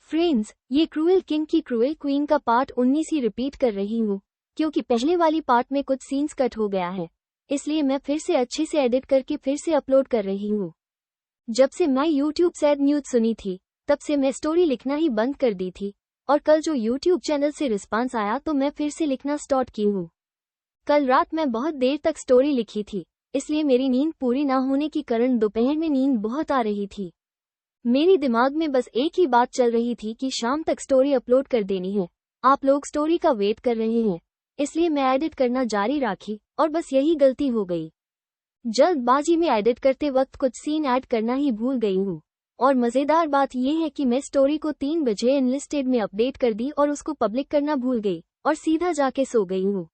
Friends, ये cruel king की cruel queen का पार्ट 19 ही रिपीट कर रही हूँ, क्योंकि पहले वाली पार्ट में कुछ सीन्स कट हो गया है, इसलिए मैं फिर से अच्छे से एडिट करके फिर से अपलोड कर रही हूँ। जब से मैं यूट्यूब सैड न्यूज सुनी थी, तब से मैं स्टोरी लिखना ही बंद कर दी थी, और कल जो यूट्यूब चैनल से रिस्पांस आया तो मैं फिर से लिखना स्टार्ट की हूँ। कल रात मैं बहुत देर तक स्टोरी लिखी थी, इसलिए मेरी नींद पूरी ना होने के कारण दोपहर में नींद बहुत आ रही थी। मेरी दिमाग में बस एक ही बात चल रही थी कि शाम तक स्टोरी अपलोड कर देनी है। आप लोग स्टोरी का वेट कर रहे हैं, इसलिए मैं एडिट करना जारी रखी और बस यही गलती हो गई। जल्दबाजी में एडिट करते वक्त कुछ सीन ऐड करना ही भूल गई हूँ। और मज़ेदार बात यह है कि मैं स्टोरी को 3 बजे अनलिस्टेड में अपडेट कर दी और उसको पब्लिक करना भूल गई और सीधा जाके सो गई हूँ।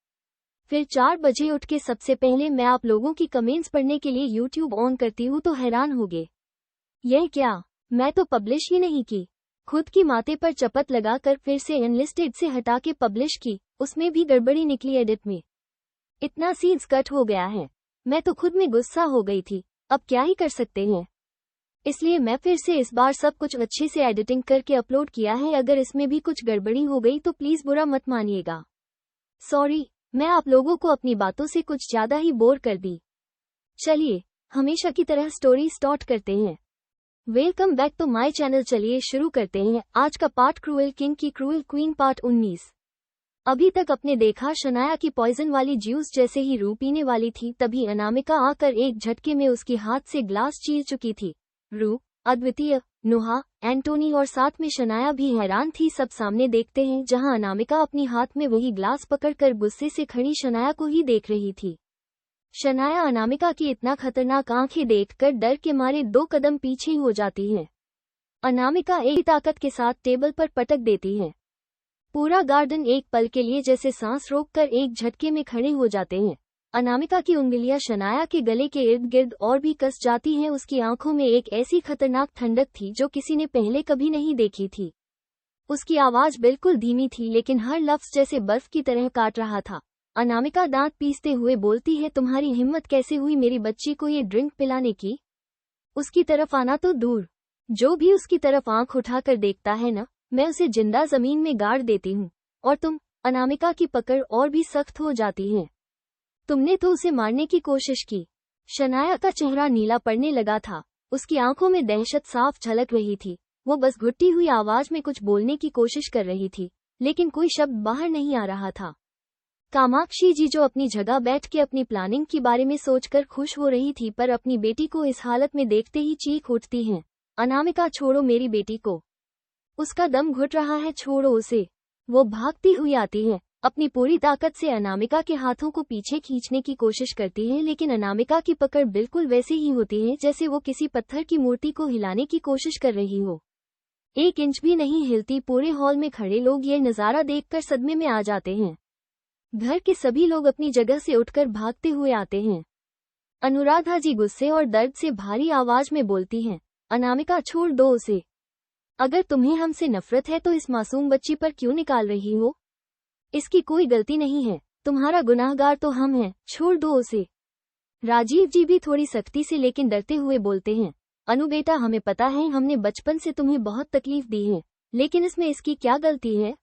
फिर 4 बजे उठ के सबसे पहले मैं आप लोगों की कमेंट्स पढ़ने के लिए यूट्यूब ऑन करती हूँ तो हैरान हो गए। यह क्या, मैं तो पब्लिश ही नहीं की। खुद की माथे पर चपत लगाकर फिर से अनलिस्टेड से हटा के पब्लिश की, उसमें भी गड़बड़ी निकली एडिट में। इतना सीन्स कट हो गया है, मैं तो खुद में गुस्सा हो गई थी। अब क्या ही कर सकते हैं, इसलिए मैं फिर से इस बार सब कुछ अच्छे से एडिटिंग करके अपलोड किया है। अगर इसमें भी कुछ गड़बड़ी हो गई तो प्लीज बुरा मत मानिएगा। सॉरी, मैं आप लोगों को अपनी बातों से कुछ ज्यादा ही बोर कर दी। चलिए हमेशा की तरह स्टोरी स्टार्ट करते हैं। Welcome back to my channel. चलिए शुरू करते हैं आज का पार्ट, क्रूएल किंग की क्रूएल क्वीन पार्ट 19। अभी तक आपने देखा शनाया की पॉइजन वाली ज्यूस जैसे ही रू पीने वाली थी, तभी अनामिका आकर एक झटके में उसके हाथ से ग्लास चीर चुकी थी। रू, अद्वितीय, नुहा, एंटोनी और साथ में शनाया भी हैरान थी। सब सामने देखते हैं जहां अनामिका अपनी हाथ में वही ग्लास पकड़कर गुस्से से खड़ी शनाया को ही देख रही थी। शनाया अनामिका की इतना खतरनाक आंखें देखकर डर के मारे 2 कदम पीछे हो जाती है। अनामिका एक ताकत के साथ टेबल पर पटक देती है। पूरा गार्डन एक पल के लिए जैसे सांस रोककर एक झटके में खड़े हो जाते हैं। अनामिका की उंगलियां शनाया के गले के इर्द गिर्द और भी कस जाती हैं। उसकी आंखों में एक ऐसी खतरनाक ठंडक थी जो किसी ने पहले कभी नहीं देखी थी। उसकी आवाज बिल्कुल धीमी थी, लेकिन हर लफ्ज जैसे बर्फ की तरह काट रहा था। अनामिका दांत पीसते हुए बोलती है, तुम्हारी हिम्मत कैसे हुई मेरी बच्ची को ये ड्रिंक पिलाने की? उसकी तरफ आना तो दूर, जो भी उसकी तरफ आंख उठाकर देखता है ना, मैं उसे जिंदा जमीन में गाड़ देती हूँ। और तुम? अनामिका की पकड़ और भी सख्त हो जाती है। तुमने तो उसे मारने की कोशिश की। शनाया का चेहरा नीला पड़ने लगा था, उसकी आंखों में दहशत साफ झलक रही थी। वो बस घुटती हुई आवाज में कुछ बोलने की कोशिश कर रही थी, लेकिन कोई शब्द बाहर नहीं आ रहा था। कामाक्षी जी जो अपनी जगह बैठ के अपनी प्लानिंग के बारे में सोचकर खुश हो रही थी, पर अपनी बेटी को इस हालत में देखते ही चीख उठती हैं, अनामिका छोड़ो मेरी बेटी को, उसका दम घुट रहा है, छोड़ो उसे। वो भागती हुई आती है, अपनी पूरी ताकत से अनामिका के हाथों को पीछे खींचने की कोशिश करती है, लेकिन अनामिका की पकड़ बिल्कुल वैसे ही होती है जैसे वो किसी पत्थर की मूर्ति को हिलाने की कोशिश कर रही हो। 1 इंच भी नहीं हिलती। पूरे हॉल में खड़े लोग ये नज़ारा देखकर सदमे में आ जाते हैं। घर के सभी लोग अपनी जगह से उठकर भागते हुए आते हैं। अनुराधा जी गुस्से और दर्द से भारी आवाज में बोलती हैं, अनामिका छोड़ दो उसे। अगर तुम्हें हमसे नफरत है तो इस मासूम बच्ची पर क्यों निकाल रही हो? इसकी कोई गलती नहीं है, तुम्हारा गुनाहगार तो हम हैं, छोड़ दो उसे। राजीव जी भी थोड़ी सख्ती से लेकिन डरते हुए बोलते हैं, अनु बेटा, हमें पता है हमने बचपन से तुम्हें बहुत तकलीफ दी है, लेकिन इसमें इसकी क्या गलती है?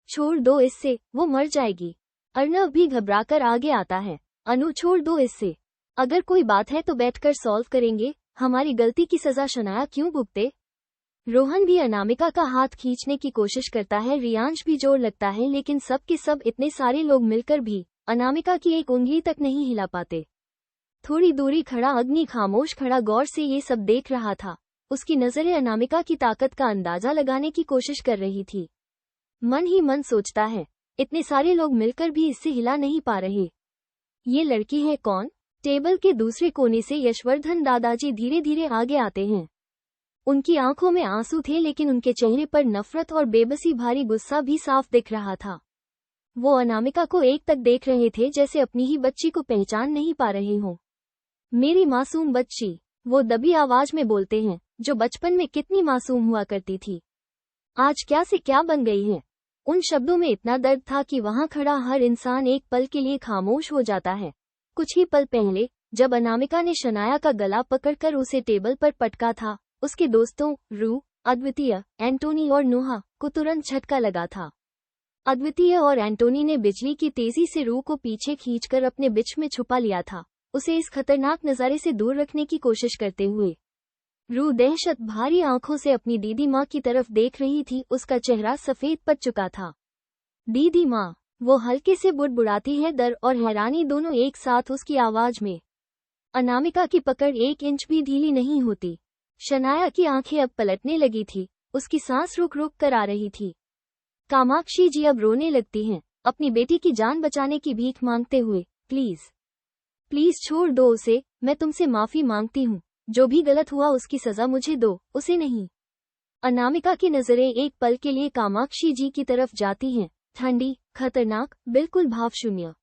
छोड़ दो इससे, वो मर जाएगी। अर्नव भी घबराकर आगे आता है, अनु छोड़ दो इससे, अगर कोई बात है तो बैठकर सॉल्व करेंगे, हमारी गलती की सजा शनाया क्यों भुगते? रोहन भी अनामिका का हाथ खींचने की कोशिश करता है, रियांश भी जोर लगता है, लेकिन सब के सब इतने सारे लोग मिलकर भी अनामिका की एक उंगली तक नहीं हिला पाते। थोड़ी दूरी खड़ा अग्नि खामोश खड़ा गौर से ये सब देख रहा था। उसकी नजरें अनामिका की ताकत का अंदाजा लगाने की कोशिश कर रही थी। मन ही मन सोचता है, इतने सारे लोग मिलकर भी इससे हिला नहीं पा रहे, ये लड़की है कौन? टेबल के दूसरे कोने से यशवर्धन दादाजी धीरे धीरे आगे आते हैं। उनकी आंखों में आंसू थे, लेकिन उनके चेहरे पर नफरत और बेबसी भारी गुस्सा भी साफ दिख रहा था। वो अनामिका को एक तक देख रहे थे जैसे अपनी ही बच्ची को पहचान नहीं पा रहे हों। मेरी मासूम बच्ची, वो दबी आवाज में बोलते हैं, जो बचपन में कितनी मासूम हुआ करती थी, आज क्या से क्या बन गई है। उन शब्दों में इतना दर्द था कि वहां खड़ा हर इंसान एक पल के लिए खामोश हो जाता है। कुछ ही पल पहले जब अनामिका ने शनाया का गला पकड़कर उसे टेबल पर पटका था, उसके दोस्तों रू, अद्वितीय, एंटोनी और नोहा को तुरंत झटका लगा था। अद्वितीय और एंटोनी ने बिजली की तेजी से रू को पीछे खींचकर अपने बिच में छुपा लिया था, उसे इस खतरनाक नज़ारे से दूर रखने की कोशिश करते हुए। रू दहशत भारी आंखों से अपनी दीदी माँ की तरफ देख रही थी, उसका चेहरा सफेद पड़ चुका था। दीदी माँ, वो हल्के से बुड़बुड़ाती है, डर और हैरानी दोनों एक साथ उसकी आवाज में। अनामिका की पकड़ 1 इंच भी ढीली नहीं होती। शनाया की आंखें अब पलटने लगी थी, उसकी सांस रुक रुक कर आ रही थी। कामाक्षी जी अब रोने लगती हैं, अपनी बेटी की जान बचाने की भीख मांगते हुए। प्लीज प्लीज छोड़ दो उसे, मैं तुमसे माफी मांगती हूँ, जो भी गलत हुआ उसकी सजा मुझे दो, उसे नहीं। अनामिका की नजरें एक पल के लिए कामाक्षी जी की तरफ जाती हैं, ठंडी, खतरनाक, बिल्कुल भावशून्य।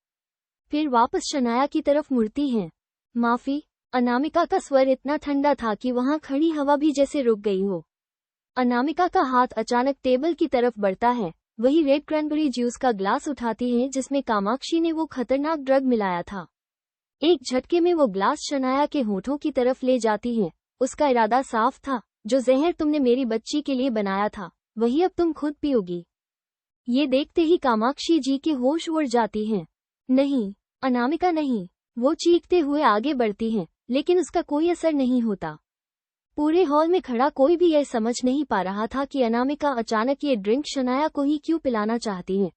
फिर वापस शनाया की तरफ मुड़ती हैं। माफी। अनामिका का स्वर इतना ठंडा था कि वहां खड़ी हवा भी जैसे रुक गई हो। अनामिका का हाथ अचानक टेबल की तरफ बढ़ता है, वही रेड क्रैनबेरी जूस का ग्लास उठाती है जिसमें कामाक्षी ने वो खतरनाक ड्रग मिलाया था। एक झटके में वो ग्लास शनाया के होठों की तरफ ले जाती है। उसका इरादा साफ था, जो जहर तुमने मेरी बच्ची के लिए बनाया था, वही अब तुम खुद पियोगी। ये देखते ही कामाक्षी जी के होश उड़ जाती हैं। नहीं, अनामिका नहीं। वो चीखते हुए आगे बढ़ती हैं, लेकिन उसका कोई असर नहीं होता। पूरे हॉल में खड़ा कोई भी यह समझ नहीं पा रहा था कि अनामिका अचानक ये ड्रिंक शनाया को ही क्यों पिलाना चाहती है।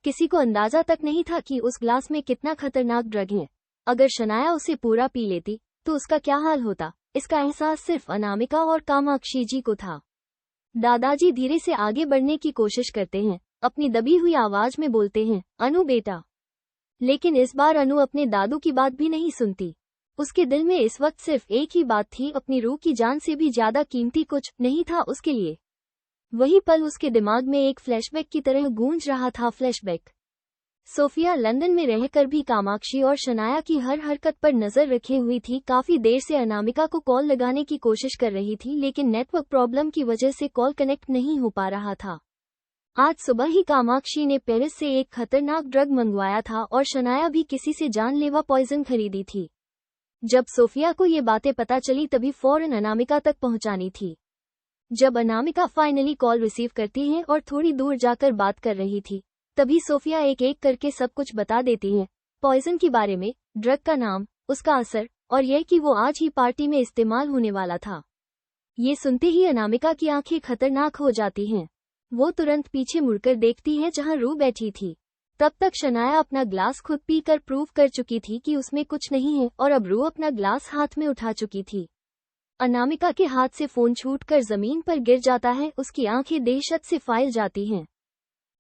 किसी को अंदाजा तक नहीं था कि उस ग्लास में कितना खतरनाक ड्रग है। अगर शनाया उसे पूरा पी लेती तो उसका क्या हाल होता, इसका एहसास सिर्फ अनामिका और कामाक्षी जी को था। दादाजी धीरे से आगे बढ़ने की कोशिश करते हैं, अपनी दबी हुई आवाज में बोलते हैं, अनु बेटा। लेकिन इस बार अनु अपने दादू की बात भी नहीं सुनती। उसके दिल में इस वक्त सिर्फ एक ही बात थी, अपनी रूह की जान से भी ज्यादा कीमती कुछ नहीं था उसके लिए। वही पल उसके दिमाग में एक फ्लैशबैक की तरह गूंज रहा था। फ्लैशबैक। सोफिया लंदन में रहकर भी कामाक्षी और शनाया की हर हरकत पर नजर रखे हुई थी। काफी देर से अनामिका को कॉल लगाने की कोशिश कर रही थी, लेकिन नेटवर्क प्रॉब्लम की वजह से कॉल कनेक्ट नहीं हो पा रहा था। आज सुबह ही कामाक्षी ने पेरिस से एक खतरनाक ड्रग मंगवाया था और शनाया भी किसी से जानलेवा पॉइजन खरीदी थी। जब सोफिया को ये बातें पता चली तभी फौरन अनामिका तक पहुंचानी थी। जब अनामिका फाइनली कॉल रिसीव करती है और थोड़ी दूर जाकर बात कर रही थी, तभी सोफिया एक एक करके सब कुछ बता देती है। पॉइजन के बारे में, ड्रग का नाम, उसका असर, और यह कि वो आज ही पार्टी में इस्तेमाल होने वाला था। ये सुनते ही अनामिका की आंखें खतरनाक हो जाती हैं। वो तुरंत पीछे मुड़कर देखती है जहां रू बैठी थी। तब तक शनाया अपना ग्लास खुद पीकर प्रूव कर चुकी थी कि उसमें कुछ नहीं है, और अब रू अपना ग्लास हाथ में उठा चुकी थी। अनामिका के हाथ से फोन छूटकर जमीन पर गिर जाता है, उसकी आंखें दहशत से फैल जाती हैं।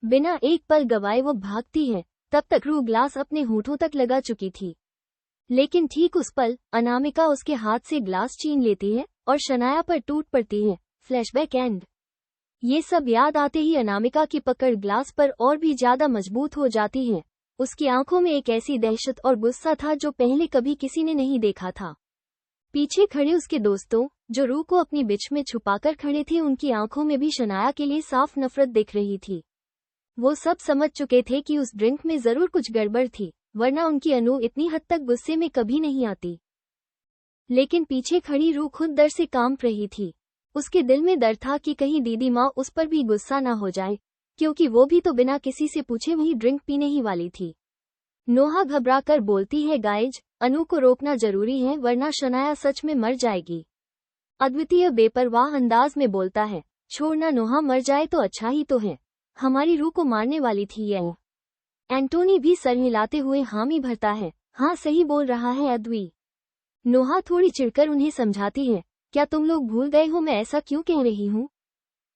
बिना एक पल गवाए वो भागती है। तब तक रू ग्लास अपने होठों तक लगा चुकी थी। लेकिन ठीक उस पल अनामिका उसके हाथ से ग्लास छीन लेती है और शनाया पर टूट पड़ती है। Flashback and. ये सब याद आते ही अनामिका की पकड़ ग्लास पर और भी ज्यादा मजबूत हो जाती है। उसकी आंखों में एक ऐसी दहशत और गुस्सा था जो पहले कभी किसी ने नहीं देखा था। पीछे खड़े उसके दोस्तों, जो रू को अपनी बिच में छुपाकर खड़े थे, उनकी आंखों में भी शनाया के लिए साफ नफरत दिख रही थी। वो सब समझ चुके थे कि उस ड्रिंक में जरूर कुछ गड़बड़ थी, वरना उनकी अनु इतनी हद तक गुस्से में कभी नहीं आती। लेकिन पीछे खड़ी रू खुद डर से कांप रही थी। उसके दिल में डर था कि कहीं दीदी माँ उस पर भी गुस्सा ना हो जाए, क्योंकि वो भी तो बिना किसी से पूछे वही ड्रिंक पीने ही वाली थी। नोहा घबराकर बोलती है, गाइज, अनु को रोकना जरूरी है वरना शनाया सच में मर जाएगी। अद्वितीय बेपरवाह अंदाज में बोलता है, छोड़ना, नोहा मर जाए तो अच्छा ही तो है, हमारी रूह को मारने वाली थी यह। एंटोनी भी सर हिलाते हुए हामी भरता है, हाँ सही बोल रहा है अद्वी। नोहा थोड़ी चिढ़कर उन्हें समझाती है, क्या तुम लोग भूल गए हो मैं ऐसा क्यों कह रही हूँ?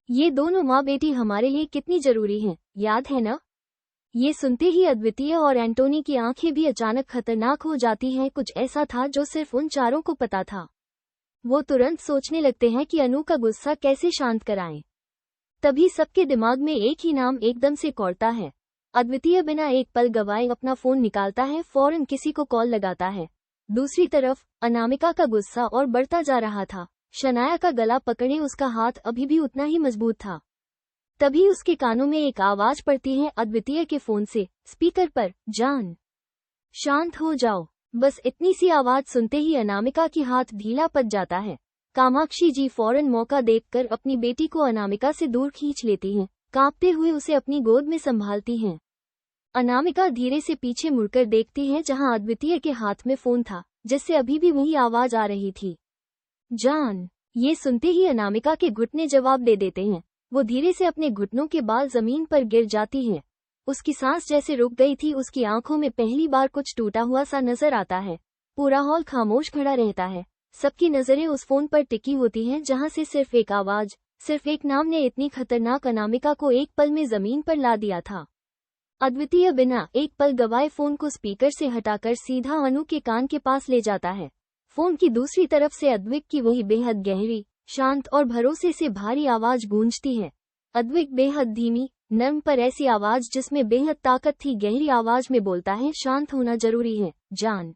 ये दोनों माँ बेटी हमारे लिए कितनी जरूरी हैं, याद है ना? ये सुनते ही अद्वितीय और एंटोनी की आंखें भी अचानक खतरनाक हो जाती हैं। कुछ ऐसा था जो सिर्फ उन चारों को पता था। वो तुरंत सोचने लगते हैं कि अनु का गुस्सा कैसे शांत कराएं। तभी सबके दिमाग में एक ही नाम एकदम से कौड़ता है। अद्वितीय बिना एक पल गवाए अपना फोन निकालता है, फौरन किसी को कॉल लगाता है। दूसरी तरफ अनामिका का गुस्सा और बढ़ता जा रहा था। शनाया का गला पकड़े उसका हाथ अभी भी उतना ही मजबूत था। तभी उसके कानों में एक आवाज पड़ती है अद्वितीय के फोन से, स्पीकर पर, जान, शांत हो जाओ। बस इतनी सी आवाज सुनते ही अनामिका की हाथ ढीला पड़ जाता है। कामाक्षी जी फौरन मौका देखकर अपनी बेटी को अनामिका से दूर खींच लेती हैं, कांपते हुए उसे अपनी गोद में संभालती हैं। अनामिका धीरे से पीछे मुड़कर देखती है जहां अद्वितीय के हाथ में फोन था, जिससे अभी भी वही आवाज आ रही थी, जान। ये सुनते ही अनामिका के घुटने जवाब दे देते हैं। वो धीरे से अपने घुटनों के बाल जमीन पर गिर जाती है। उसकी सांस जैसे रुक गई थी। उसकी आंखों में पहली बार कुछ टूटा हुआ सा नजर आता है। पूरा हॉल खामोश खड़ा रहता है। सबकी नजरें उस फोन पर टिकी होती हैं जहां से सिर्फ एक आवाज, सिर्फ एक नाम ने इतनी खतरनाक अनामिका को एक पल में जमीन पर ला दिया था। अद्वितीय बिना एक पल गवाए फोन को स्पीकर से हटाकर सीधा अनु के कान के पास ले जाता है। फोन की दूसरी तरफ से अद्विक की वही बेहद गहरी, शांत और भरोसे से भारी आवाज गूंजती है। अद्विक बेहद धीमी, नर्म पर ऐसी आवाज जिसमें बेहद ताकत थी गहरी आवाज में बोलता है, शांत होना जरूरी है, जान।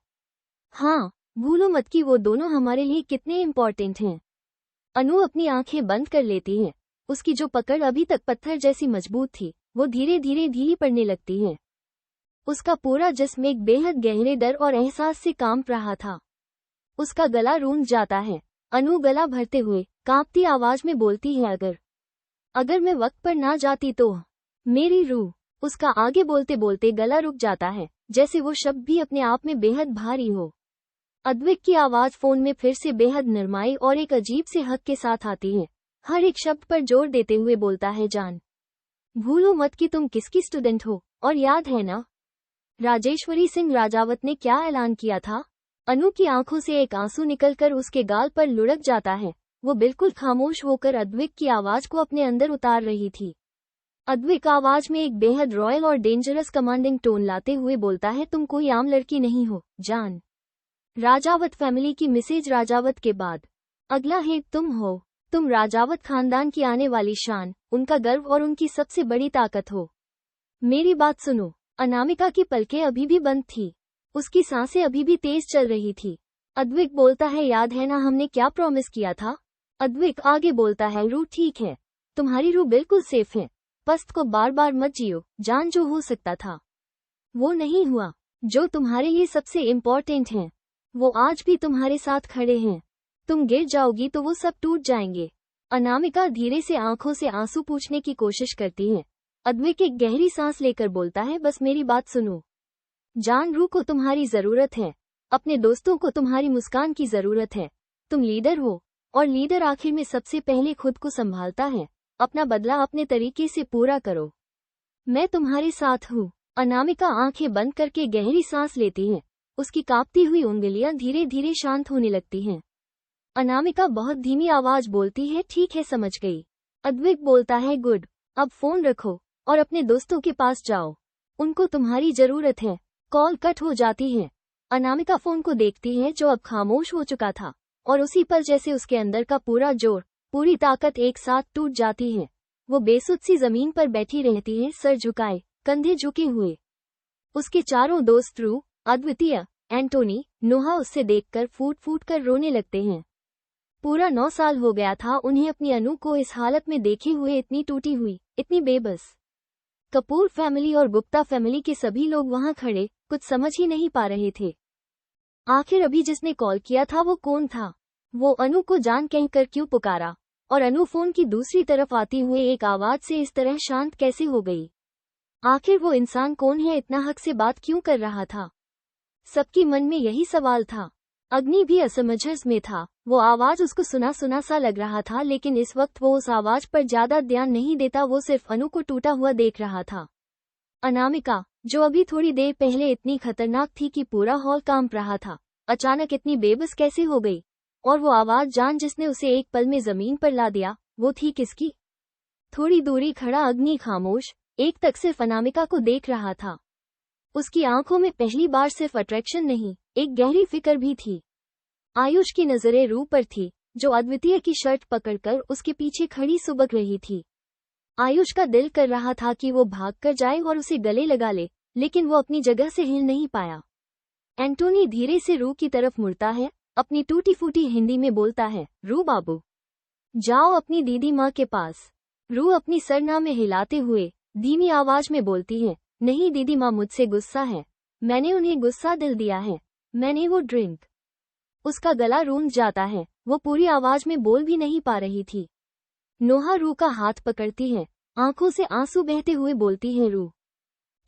हाँ, भूलो मत कि वो दोनों हमारे लिए कितने इम्पोर्टेंट हैं। अनु अपनी आंखें बंद कर लेती है। उसकी जो पकड़ अभी तक पत्थर जैसी मजबूत थी, वो धीरे धीरे ढीली पड़ने लगती है। उसका पूरा जिस्म एक बेहद गहरे डर और एहसास से कांप रहा था। उसका गला रूंध जाता है। अनु गला भरते हुए कांपती आवाज में बोलती है, अगर मैं वक्त पर ना जाती तो मेरी रूह। उसका आगे बोलते बोलते गला रुक जाता है, जैसे वो शब्द भी अपने आप में बेहद भारी हो। अद्विक की आवाज फोन में फिर से बेहद नरमाई और एक अजीब से हक के साथ आती है। हर एक शब्द पर जोर देते हुए बोलता है, जान। भूलो मत कि तुम किसकी स्टूडेंट हो, और याद है ना, राजेश्वरी सिंह राजावत ने क्या ऐलान किया था। अनु की आंखों से एक आंसू निकलकर उसके गाल पर लुढ़क जाता है। वो बिल्कुल खामोश होकर अद्विक की आवाज को अपने अंदर उतार रही थी। अद्विक आवाज में एक बेहद रॉयल और डेंजरस कमांडिंग टोन लाते हुए बोलता है, तुम कोई आम लड़की नहीं हो, जान। राजावत फैमिली की मिसेज राजावत के बाद अगला हिट तुम हो। तुम राजावत खानदान की आने वाली शान, उनका गर्व और उनकी सबसे बड़ी ताकत हो। मेरी बात सुनो। अनामिका की पलकें अभी भी बंद थी। उसकी सांसें अभी भी तेज चल रही थी। अद्विक बोलता है, याद है ना हमने क्या प्रॉमिस किया था। अद्विक आगे बोलता है, रूह ठीक है, तुम्हारी रूह बिल्कुल सेफ है। पस्त को बार बार मत जियो, जान। जो हो सकता था वो नहीं हुआ। जो तुम्हारे लिए सबसे इम्पोर्टेंट हैं, वो आज भी तुम्हारे साथ खड़े हैं। तुम गिर जाओगी तो वो सब टूट जाएंगे। अनामिका धीरे से आंखों से आंसू पूछने की कोशिश करती है। अद्विक एक गहरी सांस लेकर बोलता है, बस मेरी बात सुनो, जान। रूह को तुम्हारी जरूरत है। अपने दोस्तों को तुम्हारी मुस्कान की जरूरत है। तुम लीडर हो, और लीडर आखिर में सबसे पहले खुद को संभालता है। अपना बदला अपने तरीके से पूरा करो। मैं तुम्हारे साथ हूँ। अनामिका आंखें बंद करके गहरी सांस लेती है। उसकी कांपती हुई उंगलियां धीरे धीरे शांत होने लगती हैं। अनामिका बहुत धीमी आवाज बोलती है, ठीक है, समझ गई। अद्विक बोलता है, गुड। अब फोन रखो और अपने दोस्तों के पास जाओ, उनको तुम्हारी जरूरत है। कॉल कट हो जाती है। अनामिका फोन को देखती है जो अब खामोश हो चुका था, और उसी पल जैसे उसके अंदर का पूरा जोर, पूरी ताकत एक साथ टूट जाती है। वो बेसुध सी जमीन पर बैठी रहती है, सर झुकाए, कंधे झुके हुए। उसके चारों दोस्त रूह, अद्वितीय, एंटोनी, नोहा उससे देखकर फूट फूट कर रोने लगते हैं। पूरा 9 साल हो गया था उन्हें अपनी अनु को इस हालत में देखे हुए, इतनी टूटी हुई, इतनी बेबस। कपूर फैमिली और गुप्ता फैमिली के सभी लोग वहां खड़े कुछ समझ ही नहीं पा रहे थे। आखिर अभी जिसने कॉल किया था वो कौन था। वो अनु को जान कहकर क्यों पुकारा, और अनु फोन की दूसरी तरफ आती हुए एक आवाज से इस तरह शांत कैसे हो गई। आखिर वो इंसान कौन है, इतना हक से बात क्यों कर रहा था। सबकी मन में यही सवाल था। अग्नि भी असमंजस में था। वो आवाज उसको सुना सुना सा लग रहा था, लेकिन इस वक्त वो उस आवाज पर ज्यादा ध्यान नहीं देता। वो सिर्फ अनु को टूटा हुआ देख रहा था। अनामिका, जो अभी थोड़ी देर पहले इतनी खतरनाक थी कि पूरा हॉल कांप रहा था, अचानक इतनी बेबस कैसे हो गई। और वो आवाज, जान, जिसने उसे एक पल में जमीन पर ला दिया, वो थी किसकी। थोड़ी दूरी खड़ा अग्नि खामोश, एक तक सिर्फ अनामिका को देख रहा था। उसकी आंखों में पहली बार सिर्फ अट्रैक्शन नहीं, एक गहरी फिक्र भी थी। आयुष की नजरें रूह पर थी, जो अद्वितीय की शर्ट पकड़कर उसके पीछे खड़ी सुबक रही थी। आयुष का दिल कर रहा था कि वो भागकर जाए और उसे गले लगा ले, लेकिन वो अपनी जगह से हिल नहीं पाया। एंटोनी धीरे से रूह की तरफ मुड़ता है, अपनी टूटी फूटी हिंदी में बोलता है, रूह बाबू, जाओ अपनी दीदी माँ के पास। रूह अपनी सरनामे हिलाते हुए धीमी आवाज में बोलती है, नहीं दीदी माँ, मुझसे गुस्सा है। मैंने उन्हें गुस्सा दिल दिया है। मैंने वो ड्रिंक। उसका गला रूंध जाता है। वो पूरी आवाज में बोल भी नहीं पा रही थी। नोहा रू का हाथ पकड़ती है, आंखों से आंसू बहते हुए बोलती है, रू,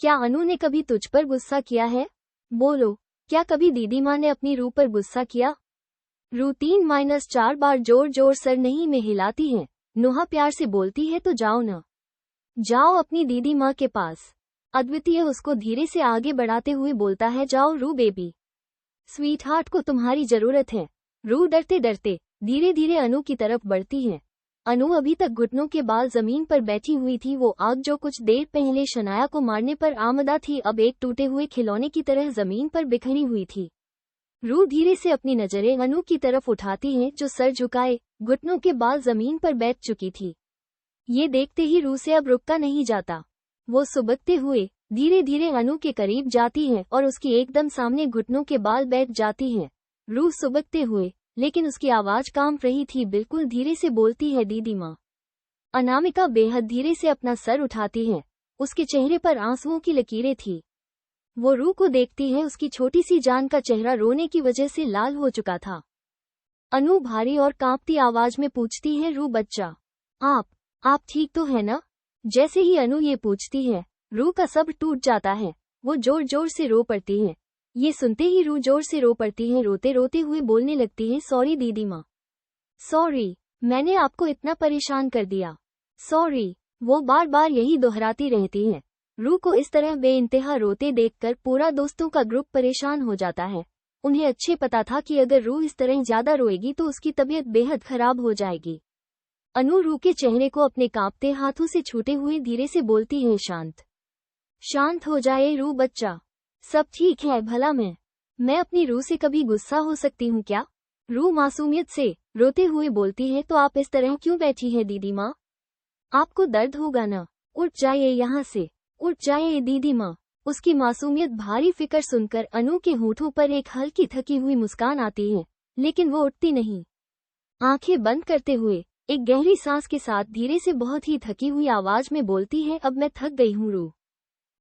क्या अनु ने कभी तुझ पर गुस्सा किया है? बोलो, क्या कभी दीदी माँ ने अपनी रू पर गुस्सा किया? रू 3-4 बार जोर जोर सर नहीं में हिलाती है। नोहा प्यार से बोलती है, तो जाओ ना, जाओ अपनी दीदी माँ के पास। अद्वितीय उसको धीरे से आगे बढ़ाते हुए बोलता है, जाओ रू बेबी, स्वीट हार्ट को तुम्हारी जरूरत है। रू डरते डरते धीरे धीरे अनु की तरफ बढ़ती है। अनु अभी तक घुटनों के बाल जमीन पर बैठी हुई थी। वो आग जो कुछ देर पहले शनाया को मारने पर आमदा थी, अब एक टूटे हुए खिलौने की तरह जमीन पर बिखरी हुई थी। रू धीरे से अपनी नजरें अनु की तरफ उठाती है, जो सर झुकाए घुटनों के बाल जमीन पर बैठ चुकी थी। ये देखते ही रू से अब रुका नहीं जाता। वो सुबकते हुए धीरे धीरे अनु के करीब जाती है और उसकी एकदम सामने घुटनों के बाल बैठ जाती है। रू सुबकते हुए, लेकिन उसकी आवाज कांप रही थी, बिल्कुल धीरे से बोलती है, दीदी माँ। अनामिका बेहद धीरे से अपना सर उठाती है। उसके चेहरे पर आंसुओं की लकीरें थी। वो रू को देखती है, उसकी छोटी सी जान का चेहरा रोने की वजह से लाल हो चुका था। अनु भारी और कांपती आवाज में पूछती है, रू बच्चा, आप ठीक तो है ना? जैसे ही अनु ये पूछती है, रू का सब टूट जाता है। वो जोर जोर से रो पड़ती है। ये सुनते ही रू जोर से रो पड़ती है, रोते रोते हुए बोलने लगती है, सॉरी दीदी माँ, सॉरी, मैंने आपको इतना परेशान कर दिया, सॉरी। वो बार बार यही दोहराती रहती है। रू को इस तरह बेइंतहा रोते देखकर पूरा दोस्तों का ग्रुप परेशान हो जाता है। उन्हें अच्छे पता था कि अगर रू इस तरह ज्यादा रोएगी तो उसकी तबीयत बेहद खराब हो जाएगी। अनु रू के चेहरे को अपने कांपते हाथों से छूते हुए धीरे से बोलती है, शांत हो जाए रू बच्चा, सब ठीक है भला। मैं अपनी रू से कभी गुस्सा हो सकती हूँ क्या? रू मासूमियत से रोते हुए बोलती है, तो आप इस तरह क्यों बैठी है दीदी माँ? आपको दर्द होगा ना? उठ जाइए यहाँ से, उठ जाइए दीदी माँ। उसकी मासूमियत भारी फिक्र सुनकर अनु के होठों पर एक हल्की थकी हुई मुस्कान आती है, लेकिन वो उठती नहीं। आंखें बंद करते हुए एक गहरी सांस के साथ धीरे से बहुत ही थकी हुई आवाज में बोलती है, अब मैं थक गई हूँ रू।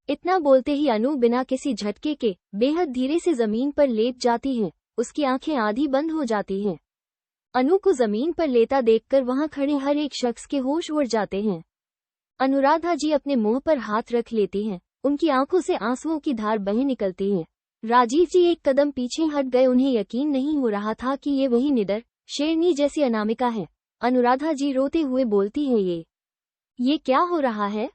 इतना बोलते ही अनु बिना किसी झटके के बेहद धीरे से जमीन पर लेट जाती है। उसकी आंखें आधी बंद हो जाती हैं। अनु को जमीन पर लेटा देखकर वहां खड़े हर एक शख्स के होश उड़ जाते हैं। अनुराधा जी अपने मुंह पर हाथ रख लेती हैं। उनकी आंखों से आंसुओं की धार बह निकलती है। राजीव जी एक कदम पीछे हट गए। उन्हें यकीन नहीं हो रहा था कि ये वही निडर शेरनी जैसी अनामिका है। अनुराधा जी रोते हुए बोलती है, ये क्या हो रहा है?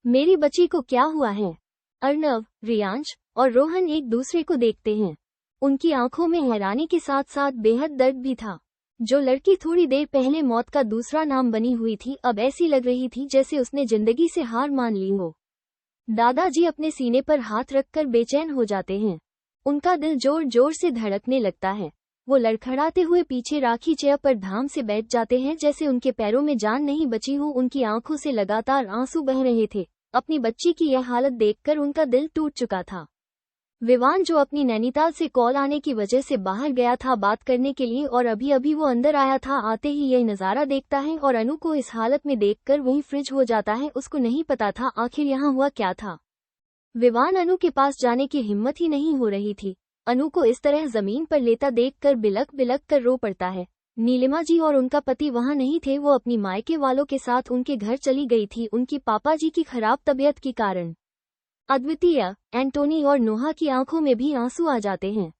मेरी बच्ची को क्या हुआ है? अर्नव, रियांश और रोहन एक दूसरे को देखते हैं। उनकी आंखों में हैरानी के साथ साथ बेहद दर्द भी था। जो लड़की थोड़ी देर पहले मौत का दूसरा नाम बनी हुई थी, अब ऐसी लग रही थी जैसे उसने जिंदगी से हार मान ली हो। दादाजी अपने सीने पर हाथ रखकर बेचैन हो जाते हैं। उनका दिल जोर जोर से धड़कने लगता है। वो लड़खड़ाते हुए पीछे राखी चेयर पर धाम से बैठ जाते हैं, जैसे उनके पैरों में जान नहीं बची हो। उनकी आंखों से लगातार आंसू बह रहे थे। अपनी बच्ची की यह हालत देखकर उनका दिल टूट चुका था। विवान, जो अपनी नैनीताल से कॉल आने की वजह से बाहर गया था बात करने के लिए, और अभी अभी वो अंदर आया था, आते ही यह नज़ारा देखता है और अनु को इस हालत में देखकर वहीं फ्रिज हो जाता है। उसको नहीं पता था आखिर यहाँ हुआ क्या था। विवान अनु के पास जाने की हिम्मत ही नहीं हो रही थी। अनु को इस तरह जमीन पर लेटा देखकर बिलक बिलक कर रो पड़ता है। नीलिमा जी और उनका पति वहां नहीं थे। वो अपनी मायके वालों के साथ उनके घर चली गई थी, उनकी पापा जी की खराब तबीयत के कारण। अद्वितीय, एंटोनी और नोहा की आंखों में भी आंसू आ जाते हैं।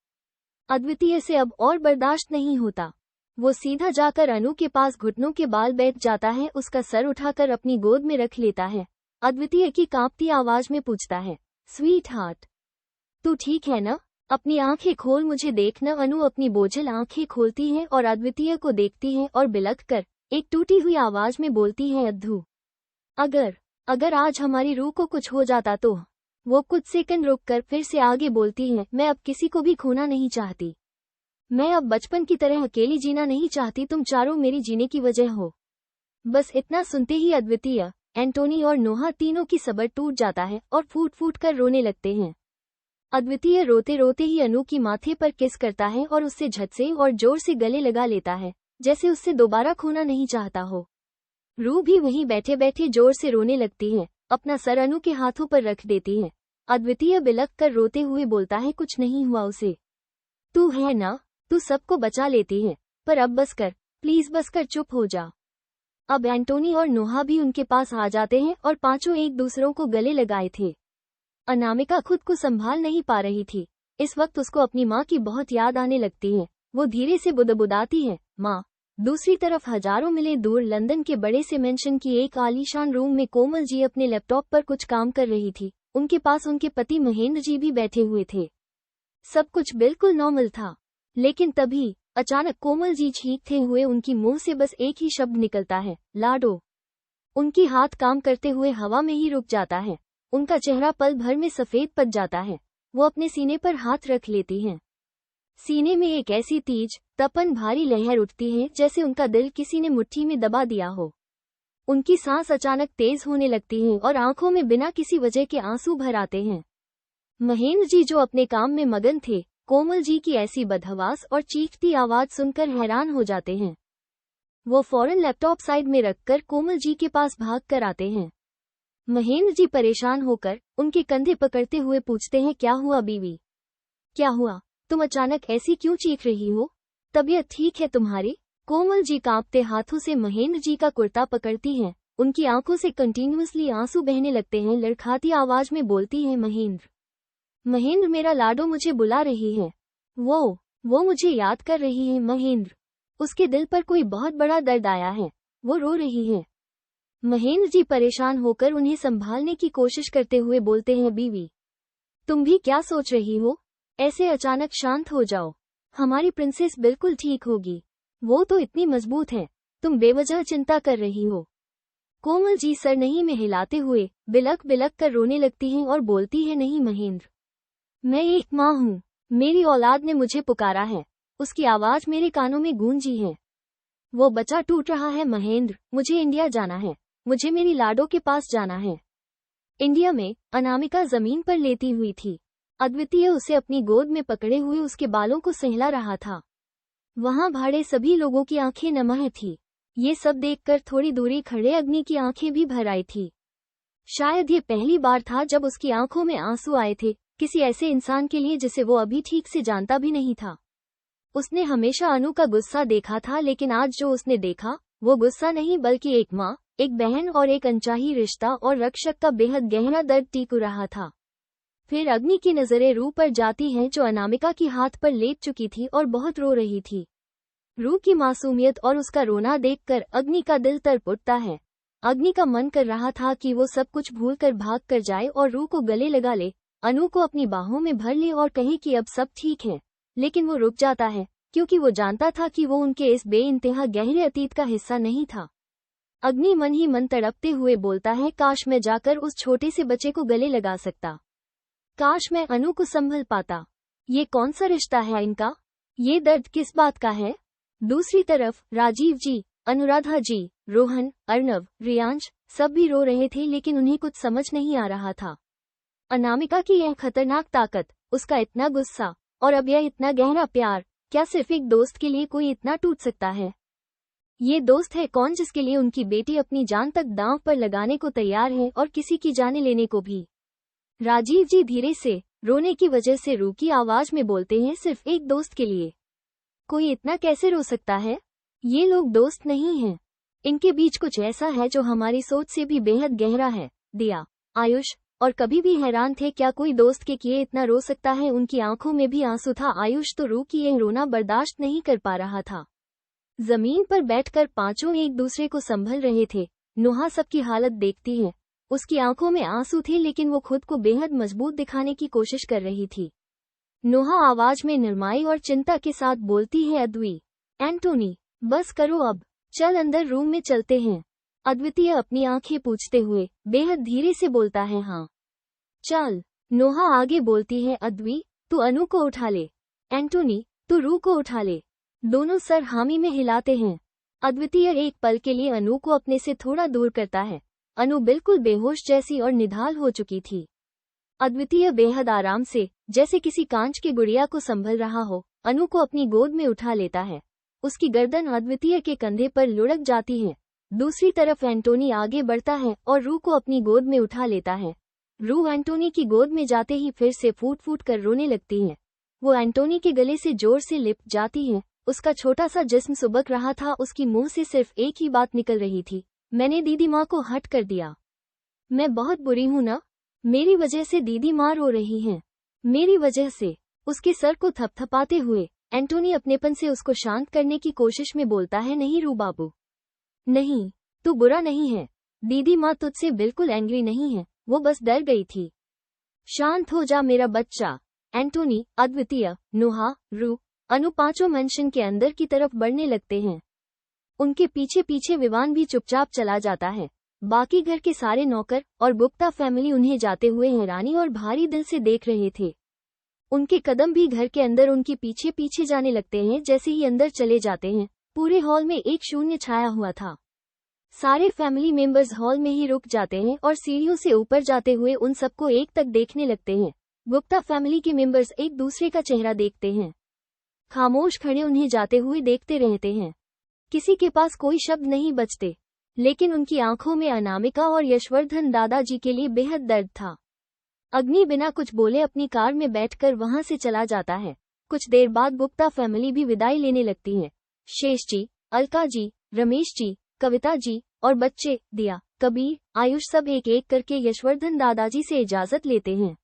अद्वितीय से अब और बर्दाश्त नहीं होता। वो सीधा जाकर अनु के पास घुटनों के बाल बैठ जाता है, उसका सर उठाकर अपनी गोद में रख लेता है। अद्वितीय की कांपती आवाज में पूछता है, स्वीट हार्ट, तू ठीक है ना? अपनी आंखें खोल, मुझे देखना। अनु अपनी बोझल आंखें खोलती है और अद्वितीय को देखती है और बिलख कर एक टूटी हुई आवाज में बोलती है, अद्दू, अगर आज हमारी रूह को कुछ हो जाता तो। वो कुछ सेकंड रुककर फिर से आगे बोलती है, मैं अब किसी को भी खोना नहीं चाहती। मैं अब बचपन की तरह अकेली जीना नहीं चाहती। तुम चारों मेरी जीने की वजह हो। बस इतना सुनते ही अद्वितीय, एंटोनी और नोहा तीनों की सब्र टूट जाता है और फूट फूट कर रोने लगते हैं। अद्वितीय रोते रोते ही अनु की माथे पर किस करता है और उससे झट से और जोर से गले लगा लेता है, जैसे उससे दोबारा खोना नहीं चाहता हो। रूह भी वहीं बैठे बैठे जोर से रोने लगती है, अपना सर अनु के हाथों पर रख देती है। अद्वितीय बिलख कर रोते हुए बोलता है, कुछ नहीं हुआ उसे। तू है ना, तू सबको बचा लेती है, पर अब बस कर, प्लीज बस कर, चुप हो जा। अब एंटोनी और नोहा भी उनके पास आ जाते हैं और पांचों एक दूसरों को गले लगाए थे। अनामिका खुद को संभाल नहीं पा रही थी। इस वक्त उसको अपनी माँ की बहुत याद आने लगती है। वो धीरे से बुदबुदाती है, माँ। दूसरी तरफ हजारों मील दूर लंदन के बड़े से मेंशन की एक आलीशान रूम में कोमल जी अपने लैपटॉप पर कुछ काम कर रही थी। उनके पास उनके पति महेंद्र जी भी बैठे हुए थे। सब कुछ बिल्कुल नॉर्मल था, लेकिन तभी अचानक कोमल जी छींकते हुए उनकी मुंह से बस एक ही शब्द निकलता है, लाडो। उनकी हाथ काम करते हुए हवा में ही रुक जाता है। उनका चेहरा पल भर में सफेद पड़ जाता है। वो अपने सीने पर हाथ रख लेती हैं। सीने में एक ऐसी तेज तपन भारी लहर उठती है जैसे उनका दिल किसी ने मुट्ठी में दबा दिया हो। उनकी सांस अचानक तेज होने लगती है और आंखों में बिना किसी वजह के आंसू भर आते हैं। महेंद्र जी जो अपने काम में मगन थे, कोमल जी की ऐसी बदहवास और चीखती आवाज सुनकर हैरान हो जाते हैं। वो फौरन लैपटॉप साइड में रखकर कोमल जी के पास भाग कर आते हैं। महेंद्र जी परेशान होकर उनके कंधे पकड़ते हुए पूछते हैं, क्या हुआ बीवी? क्या हुआ? तुम अचानक ऐसी क्यों चीख रही हो? तबीयत ठीक है तुम्हारी? कोमल जी कांपते हाथों से महेंद्र जी का कुर्ता पकड़ती हैं। उनकी आंखों से कंटिन्यूअसली आंसू बहने लगते हैं। लड़खड़ाती आवाज में बोलती हैं, महेंद्र, महेंद्र, मेरा लाडो मुझे बुला रही है। वो मुझे याद कर रही है महेंद्र। उसके दिल पर कोई बहुत बड़ा दर्द आया है। वो रो रही है। महेंद्र जी परेशान होकर उन्हें संभालने की कोशिश करते हुए बोलते हैं, बीवी, तुम भी क्या सोच रही हो? ऐसे अचानक शांत हो जाओ। हमारी प्रिंसेस बिल्कुल ठीक होगी। वो तो इतनी मजबूत है। तुम बेवजह चिंता कर रही हो। कोमल जी सर नहीं में हिलाते हुए बिलक बिलक कर रोने लगती हैं और बोलती है, नहीं महेंद्र, मैं एक माँ हूँ। मेरी औलाद ने मुझे पुकारा है। उसकी आवाज मेरे कानों में गूंजी है। वो बच्चा टूट रहा है महेंद्र। मुझे इंडिया जाना है। मुझे मेरी लाडो के पास जाना है। इंडिया में अनामिका जमीन पर लेटी हुई थी। अद्वितीय उसे अपनी गोद में पकड़े हुए उसके बालों को सहला रहा था। वहां भाड़े सभी लोगों की आंखें नम थी। ये सब देखकर थोड़ी दूरी खड़े अग्नि की आंखें भी भर आई थी। शायद ये पहली बार था जब उसकी आंखों में आंसू आए थे, किसी ऐसे इंसान के लिए जिसे वो अभी ठीक से जानता भी नहीं था। उसने हमेशा अनु का गुस्सा देखा था, लेकिन आज जो उसने देखा वो गुस्सा नहीं बल्कि एक माँ, एक बहन और एक अनचाही रिश्ता और रक्षक का बेहद गहरा दर्द टीक रहा था। फिर अग्नि की नजरें रू पर जाती हैं जो अनामिका की हाथ पर लेट चुकी थी और बहुत रो रही थी। रू की मासूमियत और उसका रोना देखकर अग्नि का दिल तड़प उठता है। अग्नि का मन कर रहा था कि वो सब कुछ भूलकर भाग कर जाए और रू को गले लगा ले, अनु को अपनी बाहों में भर ले और कहे कि अब सब ठीक है। लेकिन वो रुक जाता है, क्योंकि वो जानता था कि वो उनके इस बेइंतहा गहरे अतीत का हिस्सा नहीं था। अग्नि मन ही मन तड़पते हुए बोलता है, काश मैं जाकर उस छोटे से बच्चे को गले लगा सकता। काश मैं अनु को संभल पाता। ये कौन सा रिश्ता है इनका? ये दर्द किस बात का है? दूसरी तरफ राजीव जी, अनुराधा जी, रोहन, अर्नव, रियांश सब भी रो रहे थे, लेकिन उन्हें कुछ समझ नहीं आ रहा था। अनामिका की यह खतरनाक ताकत, उसका इतना गुस्सा और अब यह इतना गहरा प्यार, क्या सिर्फ एक दोस्त के लिए कोई इतना टूट सकता है? ये दोस्त है कौन जिसके लिए उनकी बेटी अपनी जान तक दांव पर लगाने को तैयार है और किसी की जाने लेने को भी? राजीव जी धीरे से रोने की वजह से रू की आवाज में बोलते हैं, सिर्फ एक दोस्त के लिए कोई इतना कैसे रो सकता है? ये लोग दोस्त नहीं हैं। इनके बीच कुछ ऐसा है जो हमारी सोच से भी बेहद गहरा है। दिया, आयुष और कभी भी हैरान थे, क्या कोई दोस्त के किए इतना रो सकता है? उनकी आंखों में भी आंसू था। आयुष तो रू की यह रोना बर्दाश्त नहीं कर पा रहा था। जमीन पर बैठकर पांचों एक दूसरे को संभल रहे थे। नोहा सबकी हालत देखती है। उसकी आंखों में आंसू थे, लेकिन वो खुद को बेहद मजबूत दिखाने की कोशिश कर रही थी। नोहा आवाज में नरमाई और चिंता के साथ बोलती है, अद्वी, एंटोनी, बस करो अब, चल अंदर रूम में चलते हैं। अद्वितीय अपनी आंखें पूछते हुए बेहद धीरे से बोलता है, हाँ चल। नोहा आगे बोलती है, अद्वी, तू अनु को उठा ले। एंटोनी, तू रू को उठा ले। दोनों सर हामी में हिलाते हैं। अद्वितीय एक पल के लिए अनु को अपने से थोड़ा दूर करता है। अनु बिल्कुल बेहोश जैसी और निढाल हो चुकी थी। अद्वितीय बेहद आराम से, जैसे किसी कांच के गुड़िया को संभल रहा हो, अनु को अपनी गोद में उठा लेता है। उसकी गर्दन अद्वितीय के कंधे पर लुढ़क जाती है। दूसरी तरफ एंटोनी आगे बढ़ता है और रू को अपनी गोद में उठा लेता है। रू एंटोनी की गोद में जाते ही फिर से फूट फूट कर रोने लगती है। वो एंटोनी के गले से जोर से लिपट जाती है, उसका छोटा सा जिस्म सुबक रहा था। उसकी मुंह से सिर्फ एक ही बात निकल रही थी, मैंने दीदी माँ को हट कर दिया। मैं बहुत बुरी हूँ ना, मेरी वजह से दीदी माँ रो रही हैं, मेरी वजह से। उसके सर को थपथपाते हुए एंटोनी अपनेपन से उसको शांत करने की कोशिश में बोलता है, नहीं रू बाबू, नहीं, तू बुरा नहीं है, दीदी माँ तुझसे बिल्कुल एंग्री नहीं है, वो बस डर गई थी। शांत हो जा मेरा बच्चा। एंटोनी, अद्वितीय, नुहा, रू, अनु पांचों मेंशन के अंदर की तरफ बढ़ने लगते हैं। उनके पीछे पीछे विवान भी चुपचाप चला जाता है। बाकी घर के सारे नौकर और गुप्ता फैमिली उन्हें जाते हुए हैरानी और भारी दिल से देख रहे थे। उनके कदम भी घर के अंदर उनके पीछे पीछे जाने लगते हैं। जैसे ही अंदर चले जाते हैं, पूरे हॉल में एक शून्य छाया हुआ था। सारे फैमिली मेंबर्स हॉल में ही रुक जाते हैं और सीढ़ियों से ऊपर जाते हुए उन सबको एक तक देखने लगते हैं। गुप्ता फैमिली के मेंबर्स एक दूसरे का चेहरा देखते हैं, खामोश खड़े उन्हें जाते हुए देखते रहते हैं। किसी के पास कोई शब्द नहीं बचते, लेकिन उनकी आंखों में अनामिका और यशवर्धन दादाजी के लिए बेहद दर्द था। अग्नि बिना कुछ बोले अपनी कार में बैठकर वहां से चला जाता है। कुछ देर बाद गुप्ता फैमिली भी विदाई लेने लगती है। शेष जी, अलका जी, रमेश जी, कविता जी और बच्चे, दिया, कबीर, आयुष सब एक एक करके यशवर्धन दादाजी से इजाजत लेते हैं।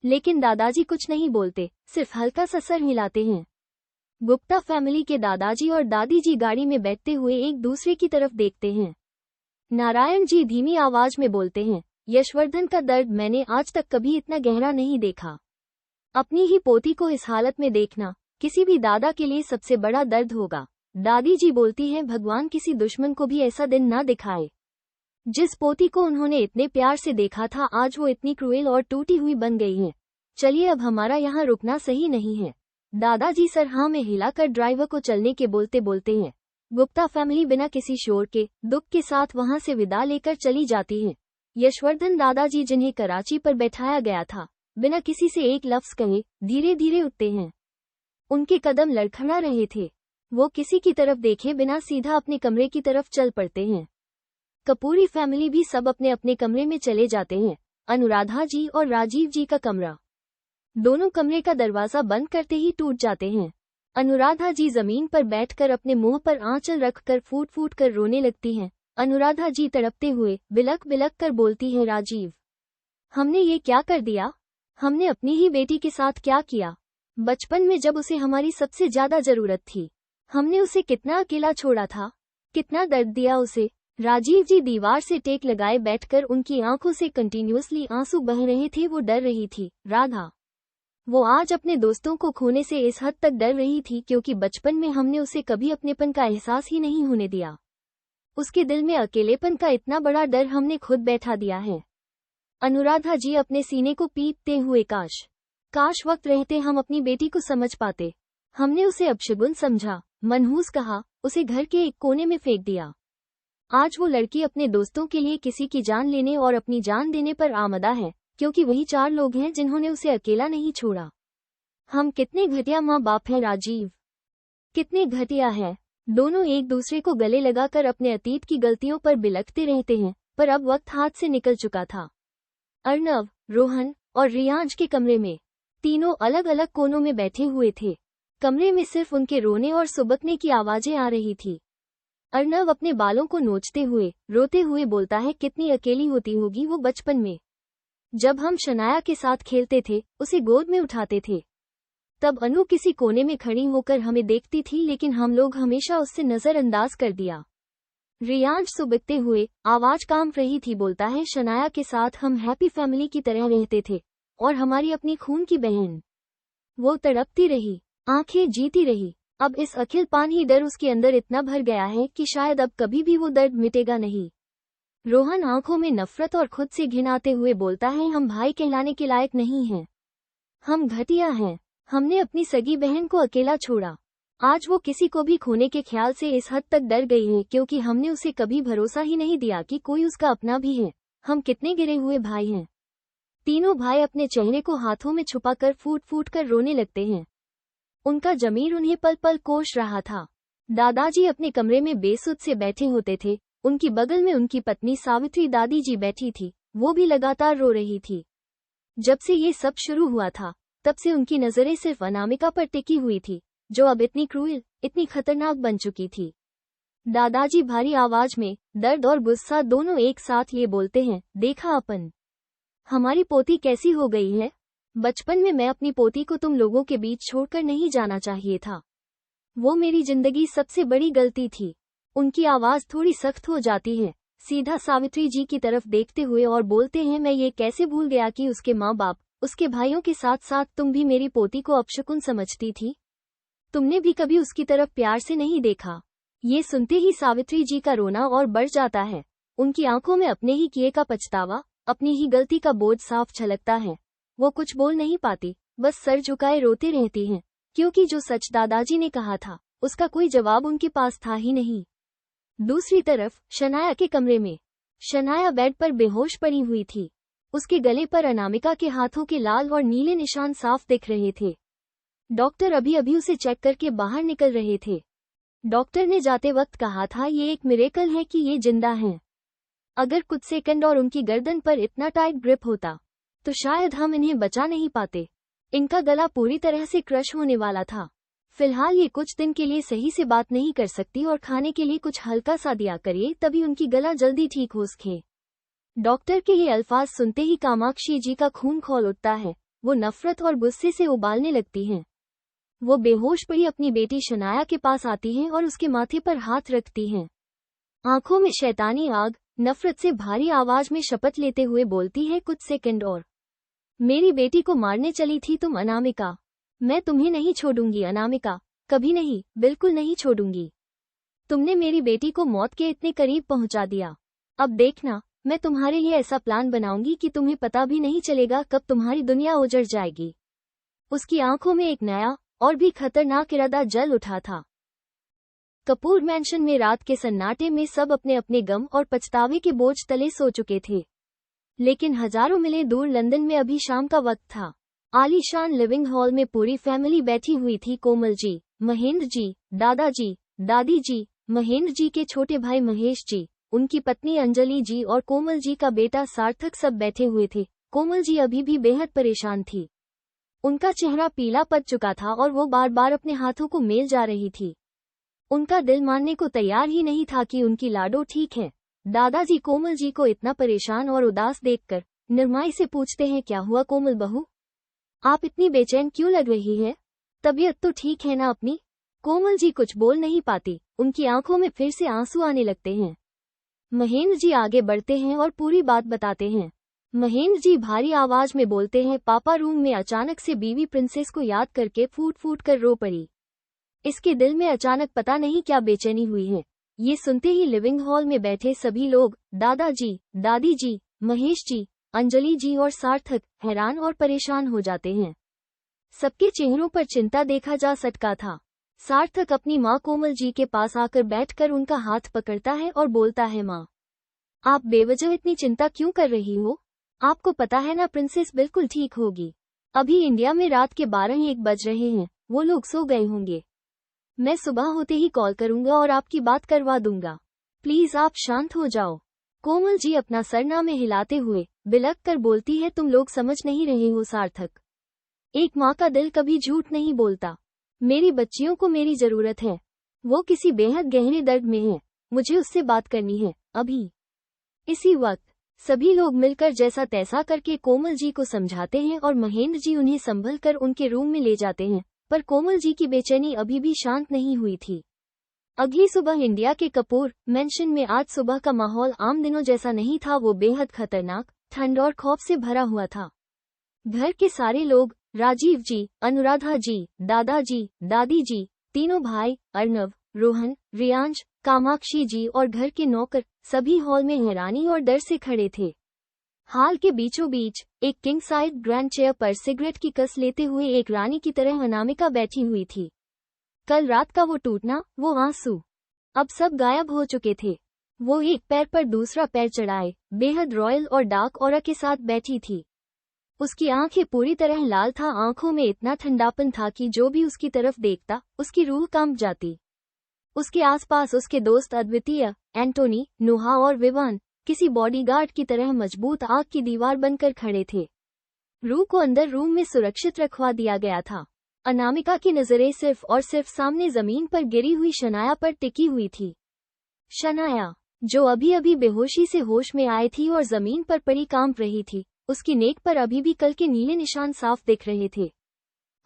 लेकिन दादाजी कुछ नहीं बोलते, सिर्फ हल्का सा सर हिलाते हैं। गुप्ता फैमिली के दादाजी और दादी जी गाड़ी में बैठते हुए एक दूसरे की तरफ देखते हैं। नारायण जी धीमी आवाज में बोलते हैं, यशवर्धन का दर्द मैंने आज तक कभी इतना गहरा नहीं देखा। अपनी ही पोती को इस हालत में देखना किसी भी दादा के लिए सबसे बड़ा दर्द होगा। दादी जी बोलती हैं, भगवान किसी दुश्मन को भी ऐसा दिन ना दिखाए। जिस पोती को उन्होंने इतने प्यार से देखा था, आज वो इतनी क्रूएल और टूटी हुई बन गई है। चलिए अब हमारा यहाँ रुकना सही नहीं है। दादाजी सर हाँ में हिलाकर ड्राइवर को चलने के बोलते बोलते हैं। गुप्ता फैमिली बिना किसी शोर के दुख के साथ वहां से विदा लेकर चली जाती है। यशवर्धन दादाजी, जिन्हें कराची पर बैठाया गया था, बिना किसी से एक लफ्ज कहे धीरे धीरे उठते हैं। उनके कदम लड़खड़ा रहे थे। वो किसी की तरफ देखे बिना सीधा अपने कमरे की तरफ चल पड़ते हैं। कपूरी फैमिली भी सब अपने अपने कमरे में चले जाते हैं। अनुराधा जी और राजीव जी का कमरा, दोनों कमरे का दरवाजा बंद करते ही टूट जाते हैं। अनुराधा जी जमीन पर बैठकर अपने मुंह पर आंचल रखकर फूट फूट कर रोने लगती हैं। अनुराधा जी तड़पते हुए बिलक बिलक कर बोलती है, राजीव, हमने ये क्या कर दिया? हमने अपनी ही बेटी के साथ क्या किया? बचपन में जब उसे हमारी सबसे ज्यादा जरूरत थी, हमने उसे कितना अकेला छोड़ा था, कितना दर्द दिया उसे। राजीव जी दीवार से टेक लगाए बैठकर, उनकी आंखों से कंटिन्यूअसली आंसू बह रहे थे। वो डर रही थी, राधा। वो आज अपने दोस्तों को खोने से इस हद तक डर रही थी क्योंकि बचपन में हमने उसे कभी अपनेपन का एहसास ही नहीं होने दिया। उसके दिल में अकेलेपन का इतना बड़ा डर हमने खुद बैठा दिया है। अनुराधा जी अपने सीने को पीटते हुए, काश वक्त रहते हम अपनी बेटी को समझ पाते। हमने उसे अपशगुन समझा, मनहूस कहा, उसे घर के एक कोने में फेंक दिया। आज वो लड़की अपने दोस्तों के लिए किसी की जान लेने और अपनी जान देने पर आमदा है, क्योंकि वही 4 लोग हैं जिन्होंने उसे अकेला नहीं छोड़ा। हम कितने घटिया माँ बाप हैं राजीव, कितने घटिया है। दोनों एक दूसरे को गले लगाकर अपने अतीत की गलतियों पर बिलखते रहते हैं, पर अब वक्त हाथ से निकल चुका था। अर्नव, रोहन और रियांश के कमरे में तीनों अलग अलग कोनों में बैठे हुए थे। कमरे में सिर्फ उनके रोने और सुबकने की आवाजें आ रही थी। अर्नव अपने बालों को नोचते हुए रोते हुए बोलता है, कितनी अकेली होती होगी वो बचपन में। जब हम शनाया के साथ खेलते थे, उसे गोद में उठाते थे, तब अनु किसी कोने में खड़ी होकर हमें देखती थी, लेकिन हम लोग हमेशा उससे नजरअंदाज कर दिया। रियांश सुबकते हुए आवाज कांप रही थी बोलता है, शनाया के साथ हम हैप्पी फैमिली की तरह रहते थे और हमारी अपनी खून की बहन। वो तड़पती रही, आंखें जीती रही। अब इस अखिल पानी डर उसके अंदर इतना भर गया है कि शायद अब कभी भी वो दर्द मिटेगा नहीं। रोहन आंखों में नफरत और खुद से घिन आते हुए बोलता है, हम भाई कहलाने के लायक नहीं हैं, हम घटिया हैं। हमने अपनी सगी बहन को अकेला छोड़ा। आज वो किसी को भी खोने के ख्याल से इस हद तक डर गई है क्योंकि हमने उसे कभी भरोसा ही नहीं दिया कि कोई उसका अपना भी है। हम कितने गिरे हुए भाई हैं। तीनों भाई अपने चेहरे को हाथों में छुपाकर फूट फूट कर रोने लगते हैं। उनका जमीर उन्हें पल पल कोस रहा था। दादाजी अपने कमरे में बेसुध से बैठे होते थे। उनकी बगल में उनकी पत्नी सावित्री दादी जी बैठी थी, वो भी लगातार रो रही थी। जब से ये सब शुरू हुआ था, तब से उनकी नजरें सिर्फ अनामिका पर टिकी हुई थी, जो अब इतनी क्रूएल इतनी खतरनाक बन चुकी थी। दादाजी भारी आवाज में दर्द और गुस्सा दोनों एक साथ ये बोलते हैं, देखा अपन, हमारी पोती कैसी हो गई है। बचपन में मैं अपनी पोती को तुम लोगों के बीच छोड़कर नहीं जाना चाहिए था। वो मेरी जिंदगी सबसे बड़ी गलती थी। उनकी आवाज थोड़ी सख्त हो जाती है, सीधा सावित्री जी की तरफ देखते हुए और बोलते हैं, मैं ये कैसे भूल गया कि उसके माँ बाप, उसके भाइयों के साथ साथ तुम भी मेरी पोती को अपशकुन समझती थी। तुमने भी कभी उसकी तरफ प्यार से नहीं देखा। ये सुनते ही सावित्री जी का रोना और बढ़ जाता है। उनकी आंखों में अपने ही किए का पछतावा, अपनी ही गलती का बोझ साफ छलकता है। वो कुछ बोल नहीं पाती, बस सर झुकाए रोते रहती हैं, क्योंकि जो सच दादाजी ने कहा था उसका कोई जवाब उनके पास था ही नहीं। दूसरी तरफ शनाया के कमरे में शनाया बेड पर बेहोश पड़ी हुई थी। उसके गले पर अनामिका के हाथों के लाल और नीले निशान साफ दिख रहे थे। डॉक्टर अभी अभी उसे चेक करके बाहर निकल रहे थे। डॉक्टर ने जाते वक्त कहा था, ये एक मिरेकल है कि ये जिंदा हैं। अगर कुछ सेकंड और उनकी गर्दन पर इतना टाइट ग्रिप होता तो शायद हम इन्हें बचा नहीं पाते। इनका गला पूरी तरह से क्रश होने वाला था। फिलहाल ये कुछ दिन के लिए सही से बात नहीं कर सकती और खाने के लिए कुछ हल्का सा दिया करिए, तभी उनकी गला जल्दी ठीक हो सके। डॉक्टर के ये अल्फाज सुनते ही कामाक्षी जी का खून खौल उठता है। वो नफरत और गुस्से से उबालने लगती हैं। वो बेहोश पड़ी अपनी बेटी शनाया के पास आती हैं और उसके माथे पर हाथ रखती हैं। आंखों में शैतानी आग, नफरत से भारी आवाज में शपथ लेते हुए बोलती है, कुछ सेकंड और मेरी बेटी को मारने चली थी तुम अनामिका। मैं तुम्हें नहीं छोड़ूंगी अनामिका, कभी नहीं, बिल्कुल नहीं छोड़ूंगी। तुमने मेरी बेटी को मौत के इतने करीब पहुंचा दिया। अब देखना, मैं तुम्हारे लिए ऐसा प्लान बनाऊंगी कि तुम्हें पता भी नहीं चलेगा कब तुम्हारी दुनिया उजड़ जाएगी। उसकी आंखों में एक नया और भी खतरनाक इरादा जल उठा था। कपूर मैंशन में रात के सन्नाटे में सब अपने अपने गम और पछतावे के बोझ तले सो चुके थे। लेकिन हजारों मील दूर लंदन में अभी शाम का वक्त था। आलीशान लिविंग हॉल में पूरी फैमिली बैठी हुई थी। कोमल जी, महेंद्र जी, दादाजी, दादी जी, महेंद्र जी के छोटे भाई महेश जी, उनकी पत्नी अंजलि जी और कोमल जी का बेटा सार्थक सब बैठे हुए थे। कोमल जी अभी भी बेहद परेशान थी। उनका चेहरा पीला पड़ चुका था और वो बार बार अपने हाथों को मेल जा रही थी। उनका दिल मानने को तैयार ही नहीं था कि उनकी लाडो ठीक है। दादाजी कोमल जी को इतना परेशान और उदास देखकर निर्माई से पूछते हैं, क्या हुआ कोमल बहू, आप इतनी बेचैन क्यों लग रही है? तबीयत तो ठीक है ना अपनी? कोमल जी कुछ बोल नहीं पाती, उनकी आंखों में फिर से आंसू आने लगते हैं। महेंद्र जी आगे बढ़ते हैं और पूरी बात बताते हैं। महेंद्र जी भारी आवाज में बोलते हैं, पापा रूम में अचानक से बीवी प्रिंसेस को याद करके फूट फूट कर रो पड़ी। इसके दिल में अचानक पता नहीं क्या बेचैनी हुई है। ये सुनते ही लिविंग हॉल में बैठे सभी लोग, दादाजी, दादी जी, महेश जी, अंजलि जी और सार्थक, हैरान और परेशान हो जाते हैं। सबके चेहरों पर चिंता देखा जा सकता था। सार्थक अपनी माँ कोमल जी के पास आकर बैठकर उनका हाथ पकड़ता है और बोलता है, माँ, आप बेवजह इतनी चिंता क्यों कर रही हो? आपको पता है ना, प्रिंसेस बिल्कुल ठीक होगी। अभी इंडिया में रात के 12-1 बज रहे हैं, वो लोग सो गए होंगे। मैं सुबह होते ही कॉल करूंगा और आपकी बात करवा दूंगा। प्लीज आप शांत हो जाओ। कोमल जी अपना सरना में हिलाते हुए बिलक कर बोलती है, तुम लोग समझ नहीं रहे हो सार्थक। एक माँ का दिल कभी झूठ नहीं बोलता। मेरी बच्चियों को मेरी जरूरत है। वो किसी बेहद गहरे दर्द में है। मुझे उससे बात करनी है, अभी। इसी वक्त सभी लोग मिलकर जैसा तैसा करके कोमल जी को समझाते हैं और महेंद्र जी उन्हें संभल कर उनके रूम में ले जाते हैं। पर कोमल जी की बेचैनी अभी भी शांत नहीं हुई थी। अगली सुबह इंडिया के कपूर मैंशन में आज सुबह का माहौल आम दिनों जैसा नहीं था। वो बेहद खतरनाक, ठंड और खौफ से भरा हुआ था। घर के सारे लोग, राजीव जी, अनुराधा जी, दादाजी, दादी जी, तीनों भाई, अर्नव, रोहन, रियांश, कामाक्षी जी और घर के नौकर, सभी हॉल में हैरानी और डर से खड़े थे। हाल के बीचों बीच एक किंग साइज ग्रैंड चेयर पर सिगरेट की कस लेते हुए एक रानी की तरह अनामिका बैठी हुई थी। कल रात का वो टूटना, वो आंसू, अब सब गायब हो चुके थे। वो एक पैर पर दूसरा पैर चढ़ाए बेहद रॉयल और डार्क ऑरा के साथ बैठी थी। उसकी आंखें पूरी तरह लाल था। आंखों में इतना ठंडापन था कि जो भी उसकी तरफ देखता उसकी रूह कांप जाती। उसके आसपास उसके दोस्त अद्वितीय, एंटोनी, नुहा और विवान किसी बॉडीगार्ड की तरह मजबूत आग की दीवार बनकर खड़े थे। रूह को अंदर रूम में सुरक्षित रखवा दिया गया था। अनामिका की नजरें सिर्फ और सिर्फ सामने जमीन पर गिरी हुई शनाया पर टिकी हुई थी। शनाया, जो अभी अभी बेहोशी से होश में आई थी और जमीन पर पड़ी कांप रही थी, उसकी नेक पर अभी भी कल के नीले निशान साफ दिख रहे थे।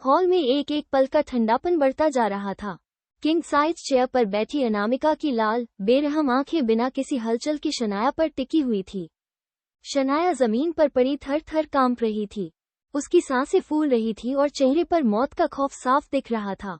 हॉल में एक एक पल का ठंडापन बढ़ता जा रहा था। किंग साइज चेयर पर बैठी अनामिका की लाल बेरहम आंखें बिना किसी हलचल के शनाया पर टिकी हुई थी। शनाया जमीन पर पड़ी थर थर कांप रही थी। उसकी सांसें फूल रही थी और चेहरे पर मौत का खौफ साफ दिख रहा था।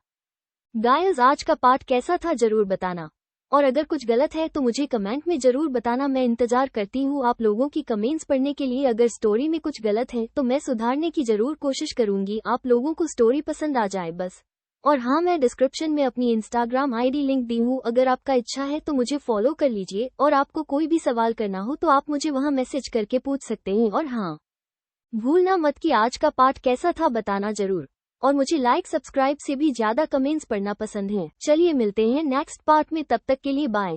गाइस, आज का पार्ट कैसा था जरूर बताना, और अगर कुछ गलत है तो मुझे कमेंट में जरूर बताना। मैं इंतजार करती हूँ आप लोगों की कमेंट्स पढ़ने के लिए। अगर स्टोरी में कुछ गलत है तो मैं सुधारने की जरूर कोशिश करूंगी। आप लोगों को स्टोरी पसंद आ जाए बस। और हाँ, मैं डिस्क्रिप्शन में अपनी इंस्टाग्राम आईडी लिंक दी हूँ, अगर आपका इच्छा है तो मुझे फॉलो कर लीजिए। और आपको कोई भी सवाल करना हो तो आप मुझे वहाँ मैसेज करके पूछ सकते हैं। और हाँ, भूलना मत कि आज का पार्ट कैसा था बताना जरूर। और मुझे लाइक सब्सक्राइब से भी ज्यादा कमेंट्स पढ़ना पसंद है। चलिए मिलते हैं नेक्स्ट पार्ट में, तब तक के लिए बाय।